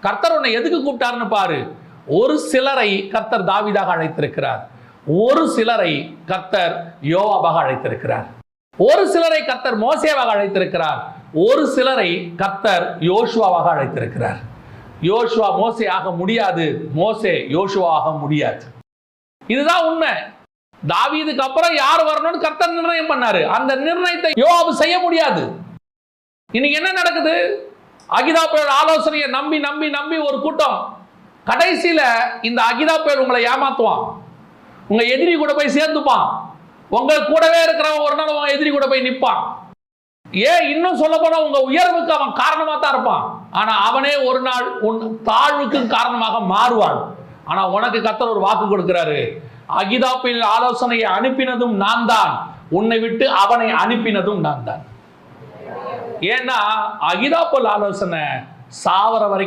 கர்த்தர் உன்னை எதுக்கு கூப்பிட்டாருன்னு பாரு. ஒரு சிலரை கர்த்தர் தாவீதாக அழைத்திருக்கிறார், ஒரு சிலரை கர்த்தர் யோவாபாக அழைத்திருக்கிறார், ஒரு சிலரை கர்த்தர் மோசேவாக அழைத்திருக்கிறார், ஒரு சிலரை கர்த்தர் யோசுவாவாக அழைத்திருக்கிறார். யோசுவா மோசே ஆக முடியாது, மோசே யோசுவா ஆக முடியாது. இதுதான் உண்மை. தாவீதுக்கு அப்புறம் யார் வரணும்னு கர்த்தர் நிர்ணயம் பண்ணாரு. அந்த நிர்ணயத்தை யோவாபு செய்ய முடியாது. இன்னைக்கு என்ன நடக்குது? அகிதாப்பேல் ஆலோசனையை நம்பி நம்பி நம்பி ஒரு கூட்டம், கடைசியில இந்த அகிதாப்பேல் உங்களை ஏமாத்துவான், உங்க எதிரி கூட போய் சேர்ந்துப்பான், உங்கள் கூடவே இருக்கிறவன் ஒரு நாள் உங்க எதிரி கூட போய் நிற்பான். ஏன் இன்னும் சொல்ல போனா உங்க உயர்வுக்கு அவன் காரணமா தான் இருப்பான், ஆனா அவனே ஒரு நாள் உன் தாழ்வுக்கு காரணமாக மாறுவான். ஆனா உனக்கு கர்த்தர் ஒரு வாக்கு கொடுக்கிறாரு, அகிதாப்பேல் ஆலோசனையை அனுப்பினதும் நான் தான், உன்னை விட்டு அவனை அனுப்பினதும் நான் தான். ஏன்னா அகிதாப்பேல் ஆலோசனை சாவர வரைக்கும்